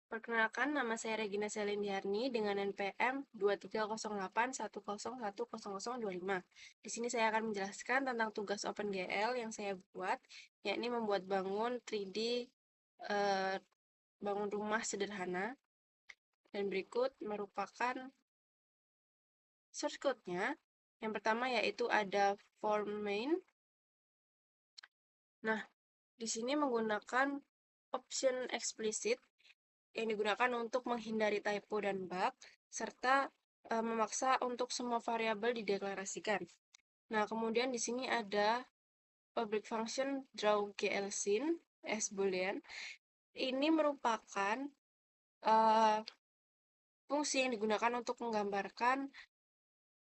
Perkenalkan, nama saya Regina Selindiarni dengan NPM 2308101025. Di sini saya akan menjelaskan tentang tugas OpenGL yang saya buat, yakni membuat bangun 3D bangun rumah sederhana. Dan berikut merupakan source code-nya. Yang pertama yaitu ada form main. Nah, di sini menggunakan option explicit yang digunakan untuk menghindari typo dan bug, serta memaksa untuk semua variabel dideklarasikan. Nah, kemudian di sini ada public function drawGLScene as boolean. Ini merupakan fungsi yang digunakan untuk menggambarkan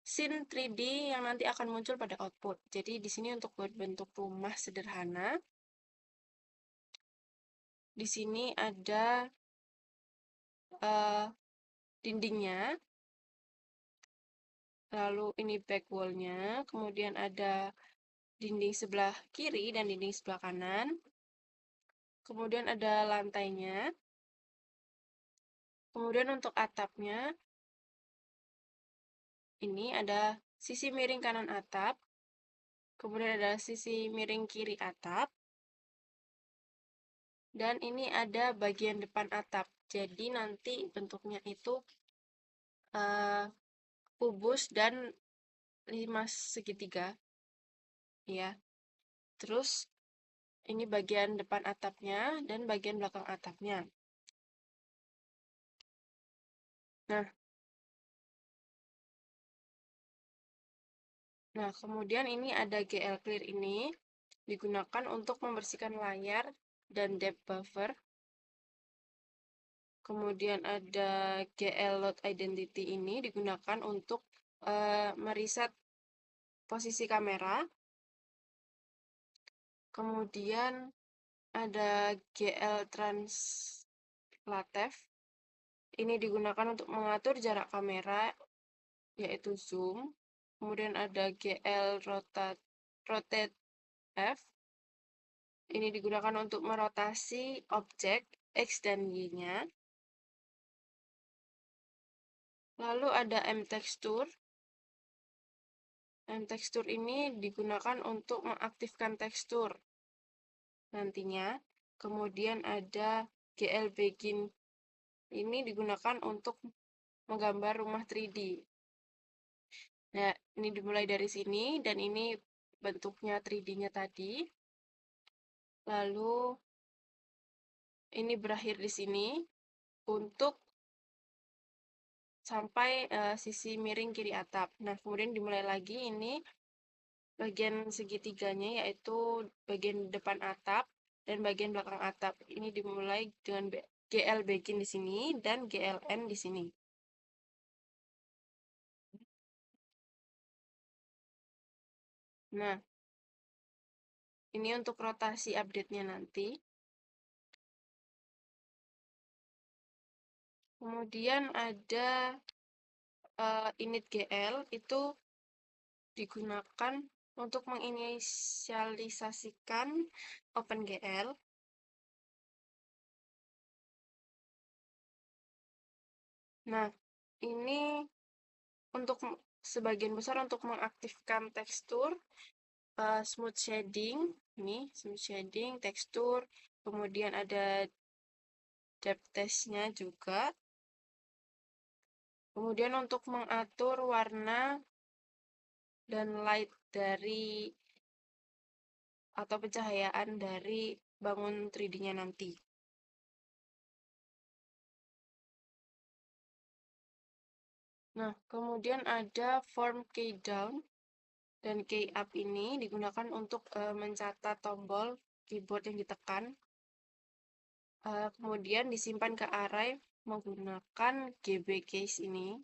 scene 3D yang nanti akan muncul pada output. Jadi di sini untuk berbentuk rumah sederhana. Di sini ada dindingnya, lalu ini back wall-nya, kemudian ada dinding sebelah kiri dan dinding sebelah kanan, kemudian ada lantainya, kemudian untuk atapnya, ini ada sisi miring kanan atap, kemudian ada sisi miring kiri atap, dan ini ada bagian depan atap. Jadi nanti bentuknya itu kubus dan 5 segitiga, ya. Terus ini bagian depan atapnya dan bagian belakang atapnya. Nah, kemudian ini ada GL clear ini digunakan untuk membersihkan layar dan depth buffer. Kemudian ada GL load identity ini digunakan untuk mereset posisi kamera. Kemudian ada GL translatev. Ini digunakan untuk mengatur jarak kamera, yaitu zoom. Kemudian ada GL rotate F. Ini digunakan untuk merotasi objek X dan Y-nya. Lalu ada mTexture. mTexture ini digunakan untuk mengaktifkan tekstur nantinya. Kemudian ada glBegin. Ini digunakan untuk menggambar rumah 3D. Nah, ini dimulai dari sini dan ini bentuknya 3D-nya tadi. Lalu ini berakhir di sini untuk sampai sisi miring kiri atap. Nah, kemudian dimulai lagi ini bagian segitiganya, yaitu bagian depan atap dan bagian belakang atap. Ini dimulai dengan GL begin di sini dan GLN di sini. Nah, ini untuk rotasi update-nya nanti. Kemudian ada init GL, itu digunakan untuk menginisialisasikan OpenGL. Nah, ini untuk sebagian besar untuk mengaktifkan tekstur, smooth shading, ini smooth shading, tekstur, kemudian ada depth test-nya juga. Kemudian untuk mengatur warna dan light dari atau pencahayaan dari bangun 3D-nya nanti. Nah, kemudian ada form key down dan key up ini digunakan untuk mencatat tombol keyboard yang ditekan. Kemudian disimpan ke array menggunakan GB case ini.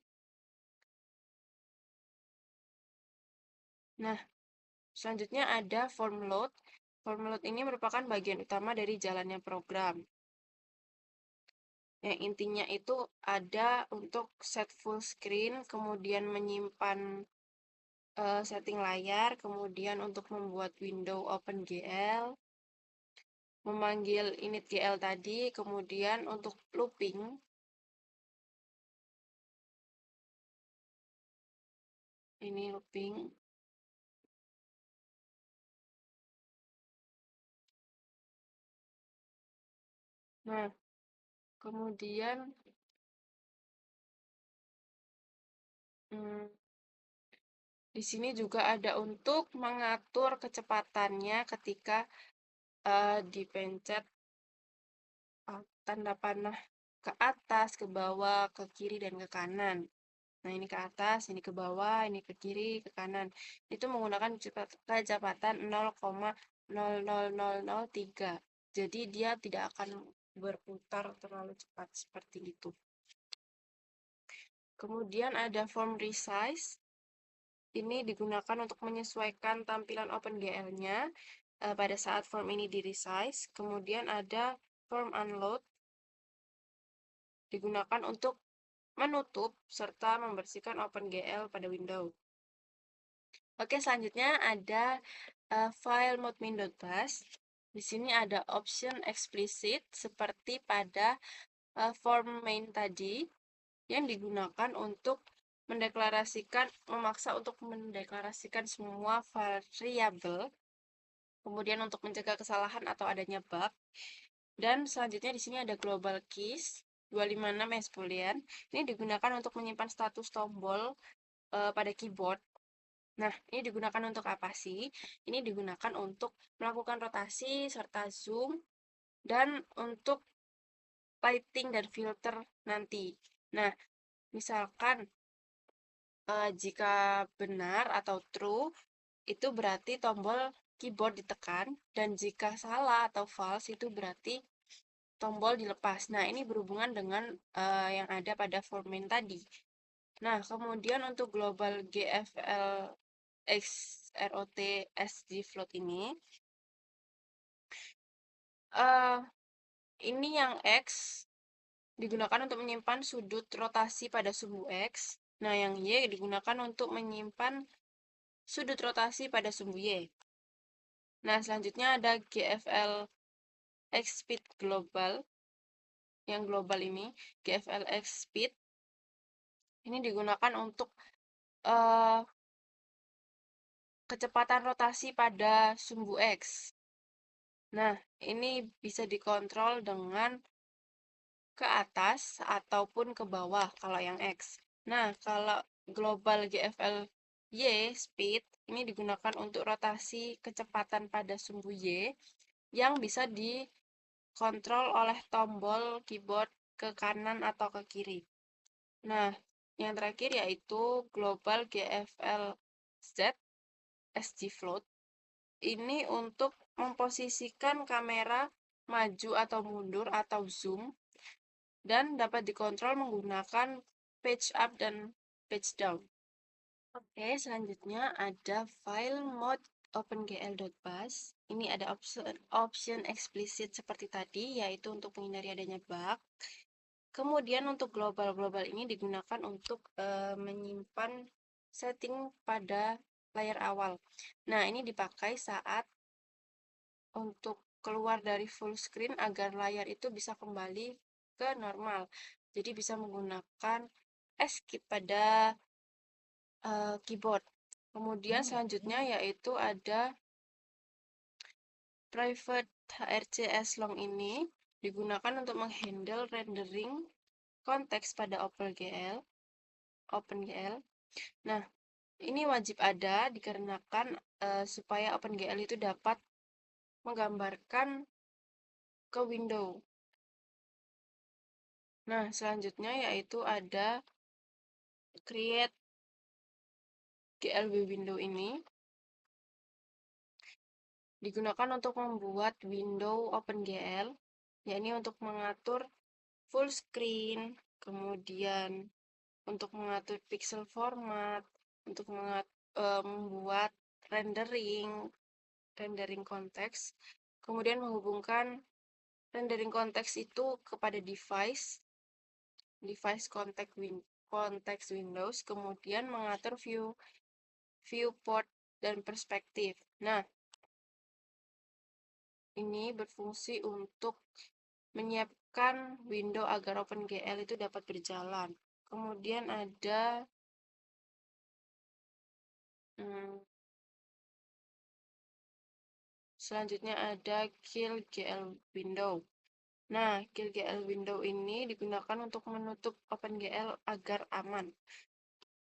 Nah, selanjutnya ada form load. Form load ini merupakan bagian utama dari jalannya program. Yang intinya itu ada untuk set full screen, kemudian menyimpan setting layar, kemudian untuk membuat window OpenGL, memanggil init GL tadi, kemudian untuk looping, ini looping, nah kemudian di sini juga ada untuk mengatur kecepatannya ketika dipencet tanda panah ke atas, ke bawah, ke kiri, dan ke kanan. Nah, ini ke atas, ini ke bawah, ini ke kiri, ke kanan. Itu menggunakan kecepatan 0,00003. Jadi, dia tidak akan berputar terlalu cepat seperti itu. Kemudian ada form resize. Ini digunakan untuk menyesuaikan tampilan OpenGL-nya pada saat form ini di-resize. Kemudian ada form unload. Digunakan untuk menutup serta membersihkan OpenGL pada Windows. Oke, selanjutnya ada file mode min.bash. Di sini ada option explicit seperti pada form main tadi yang digunakan untuk memaksa untuk mendeklarasikan semua variabel, kemudian untuk mencegah kesalahan atau adanya bug. Dan selanjutnya di sini ada global keys 256 boolean. Ini digunakan untuk menyimpan status tombol pada keyboard. Nah, ini digunakan untuk apa sih? Ini digunakan untuk melakukan rotasi serta zoom dan untuk lighting dan filter nanti. Nah, misalkan jika benar atau true, itu berarti tombol keyboard ditekan, dan jika salah atau false, itu berarti tombol dilepas. Nah, ini berhubungan dengan yang ada pada form main tadi. Nah, kemudian untuk global GFL XROT SG float ini yang X digunakan untuk menyimpan sudut rotasi pada sumbu X. Nah, yang Y digunakan untuk menyimpan sudut rotasi pada sumbu Y. Nah, selanjutnya ada GFL X speed global. Yang global ini, GFL X speed. Ini digunakan untuk kecepatan rotasi pada sumbu X. Nah, ini bisa dikontrol dengan ke atas ataupun ke bawah kalau yang X. Nah, kalau global GFL Y speed ini digunakan untuk rotasi kecepatan pada sumbu Y yang bisa dikontrol oleh tombol keyboard ke kanan atau ke kiri. Nah, yang terakhir yaitu global GFL Z SG float. Ini untuk memposisikan kamera maju atau mundur atau zoom dan dapat dikontrol menggunakan page up dan page down. Oke, selanjutnya ada file mode opengl.bash. Ini ada option eksplisit seperti tadi, yaitu untuk menghindari adanya bug. Kemudian untuk global ini digunakan untuk menyimpan setting pada layar awal. Nah, ini dipakai saat untuk keluar dari full screen agar layar itu bisa kembali ke normal. Jadi bisa menggunakan escape pada keyboard. Kemudian selanjutnya yaitu ada private hrcs long ini digunakan untuk menghandle rendering konteks pada OpenGL. Nah, ini wajib ada dikarenakan supaya OpenGL itu dapat menggambarkan ke window. Nah, selanjutnya yaitu ada create GLB window ini digunakan untuk membuat window OpenGL, yakni untuk mengatur full screen, kemudian untuk mengatur pixel format, untuk membuat rendering konteks, kemudian menghubungkan rendering konteks itu kepada device konteks Windows, kemudian mengatur viewport dan perspektif. Nah, ini berfungsi untuk menyiapkan window agar OpenGL itu dapat berjalan. Kemudian ada selanjutnya ada kill GL window. Nah, kill GL window ini digunakan untuk menutup OpenGL agar aman,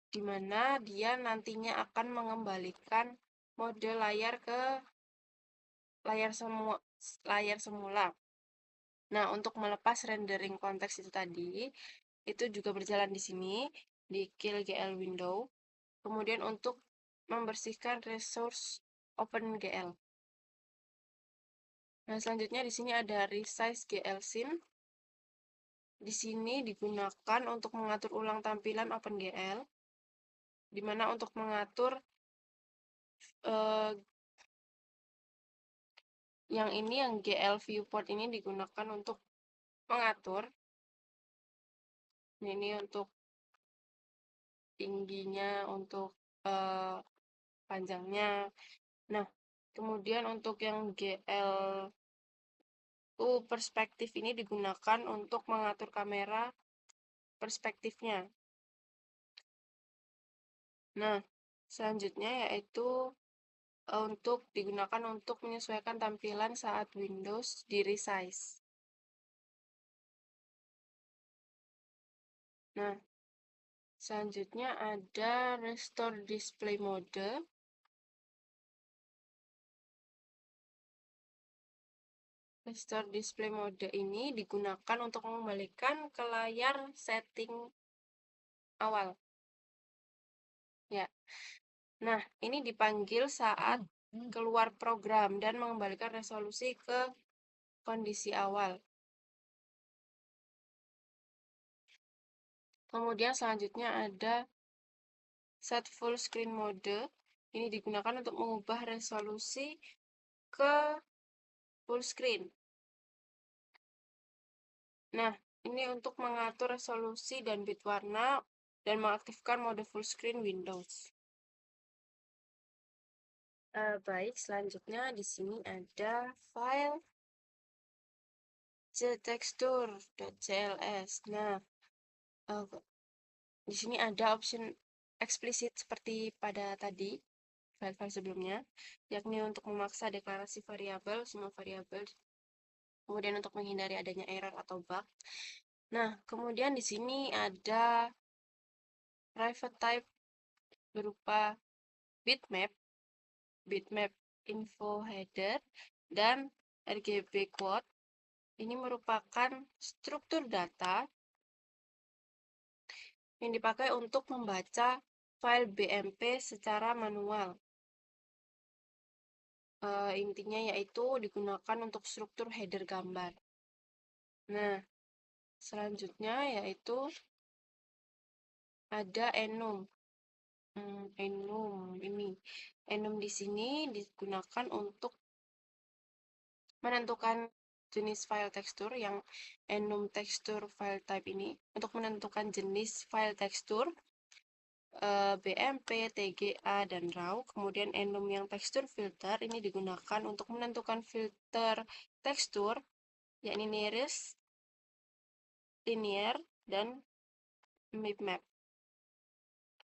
di mana dia nantinya akan mengembalikan mode layar ke layar semula. Nah, untuk melepas rendering konteks itu tadi, itu juga berjalan di sini, di kill GL window. Kemudian untuk membersihkan resource OpenGL. Nah, selanjutnya di sini ada resize GL scene. Di sini digunakan untuk mengatur ulang tampilan OpenGL, di mana untuk mengatur yang GL viewport ini digunakan untuk mengatur. Ini untuk tingginya, untuk panjangnya. Nah, kemudian untuk yang GL perspektif ini digunakan untuk mengatur kamera perspektifnya. Nah, selanjutnya yaitu untuk digunakan untuk menyesuaikan tampilan saat Windows di resize. Nah, selanjutnya ada restore display mode. Restore display mode ini digunakan untuk mengembalikan ke layar setting awal. Ya. Nah, ini dipanggil saat keluar program dan mengembalikan resolusi ke kondisi awal. Kemudian selanjutnya ada set full screen mode. Ini digunakan untuk mengubah resolusi ke full screen. Nah, ini untuk mengatur resolusi dan bit warna dan mengaktifkan mode full screen Windows. Baik, selanjutnya di sini ada file jtexture.cls. Nah, di sini ada option eksplisit seperti pada tadi, file-file sebelumnya, yakni untuk memaksa deklarasi variabel, semua variabel, kemudian untuk menghindari adanya error atau bug. Nah, kemudian di sini ada private type berupa bitmap, bitmap info header, dan RGB quote. Ini merupakan struktur data yang dipakai untuk membaca file BMP secara manual. Intinya yaitu digunakan untuk struktur header gambar. Nah, selanjutnya yaitu ada enum. Enum di sini digunakan untuk menentukan jenis file tekstur yang enum texture file type ini untuk menentukan jenis file tekstur BMP, TGA, dan RAW. Kemudian enum yang tekstur filter ini digunakan untuk menentukan filter tekstur, yakni nearest, linear, dan mipmap.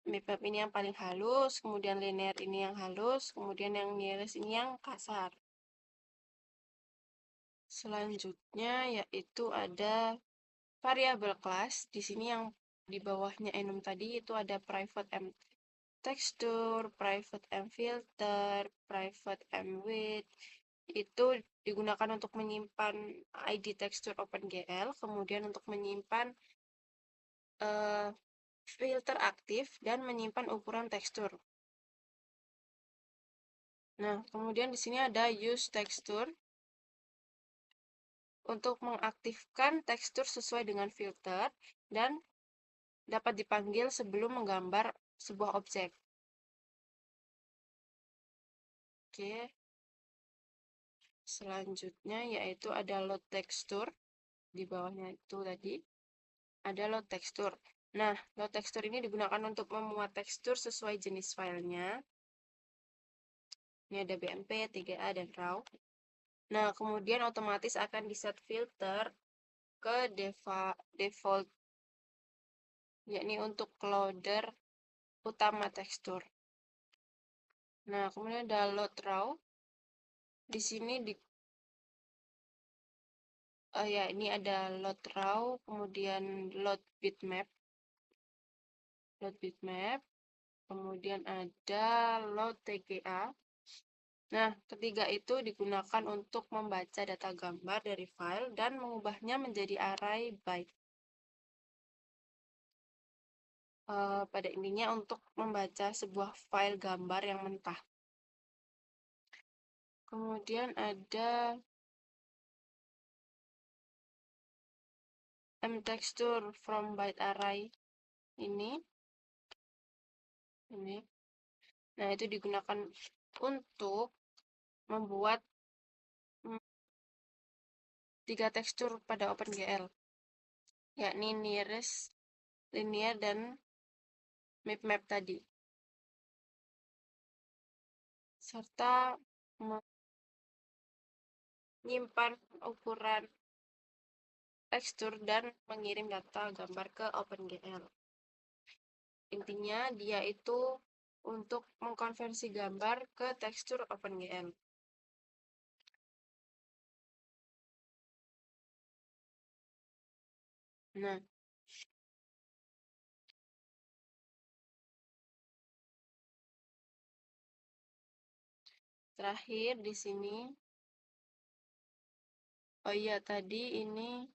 Mipmap ini yang paling halus, kemudian linear ini yang halus, kemudian yang nearest ini yang kasar. Selanjutnya yaitu ada variabel class. Di sini yang di bawahnya enum tadi itu ada private m texture, private m filter, private m width. Itu digunakan untuk menyimpan ID texture OpenGL, kemudian untuk menyimpan filter aktif dan menyimpan ukuran tekstur. Nah, kemudian di sini ada use texture untuk mengaktifkan tekstur sesuai dengan filter dan dapat dipanggil sebelum menggambar sebuah objek. Oke. Selanjutnya yaitu ada load texture. Di bawahnya itu tadi ada load texture. Nah, load texture ini digunakan untuk memuat tekstur sesuai jenis filenya. Ini ada BMP, TGA, dan RAW. Nah, kemudian otomatis akan di-set filter ke default, yakni untuk loader utama tekstur. Nah, kemudian ada load raw. Di sini ya ini ada load raw, kemudian load bitmap, kemudian ada load TGA. Nah, ketiga itu digunakan untuk membaca data gambar dari file dan mengubahnya menjadi array byte. Pada intinya untuk membaca sebuah file gambar yang mentah. Kemudian ada mTexture from byte array ini. Nah, itu digunakan untuk membuat 3 tekstur pada OpenGL, yakni nearest, linear, dan map tadi. Serta menyimpan ukuran tekstur dan mengirim data gambar ke OpenGL. Intinya dia itu untuk mengkonversi gambar ke tekstur OpenGL. Nah, terakhir di sini, oh iya tadi ini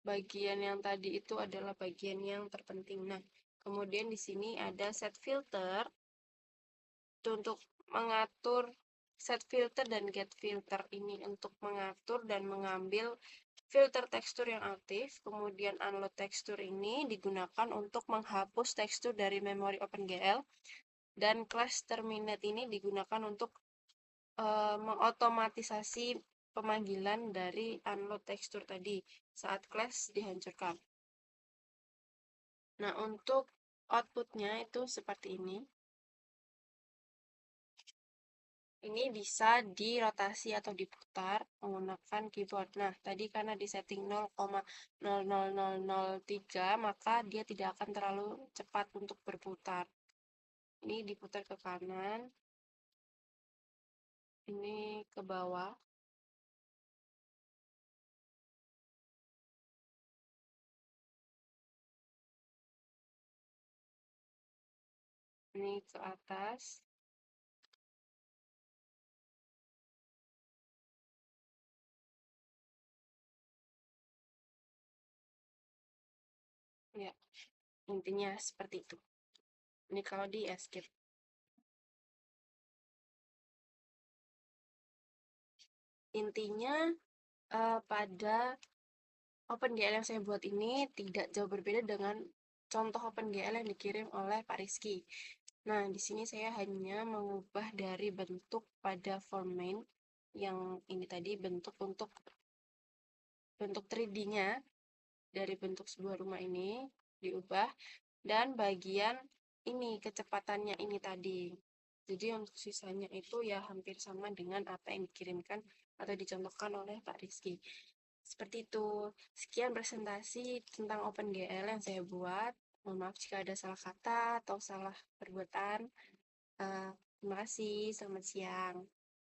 bagian yang tadi itu adalah bagian yang terpenting. Nah, kemudian di sini ada set filter untuk mengatur set filter dan get filter ini untuk mengatur dan mengambil filter tekstur yang aktif. Kemudian unload tekstur ini digunakan untuk menghapus tekstur dari memori OpenGL, dan class terminate ini digunakan untuk mengotomatisasi pemanggilan dari unload tekstur tadi saat class dihancurkan. Nah, untuk outputnya itu seperti ini. Ini bisa dirotasi atau diputar menggunakan keyboard. Nah, tadi karena di setting 0,00003, maka dia tidak akan terlalu cepat untuk berputar. Ini diputar ke kanan, ini ke bawah, ini ke atas. Ya, intinya seperti itu. Ini kalau di escape. Intinya pada OpenGL yang saya buat ini tidak jauh berbeda dengan contoh OpenGL yang dikirim oleh Pak Rizky. Nah, di sini saya hanya mengubah dari bentuk pada form main yang ini tadi, bentuk untuk bentuk 3D-nya dari bentuk sebuah rumah ini diubah, dan bagian ini kecepatannya ini tadi. Jadi untuk sisanya itu ya hampir sama dengan apa yang dikirimkan atau dicontohkan oleh Pak Rizky. Seperti itu. Sekian presentasi tentang OpenGL yang saya buat. Mohon maaf jika ada salah kata atau salah perbuatan. Terima kasih. Selamat siang.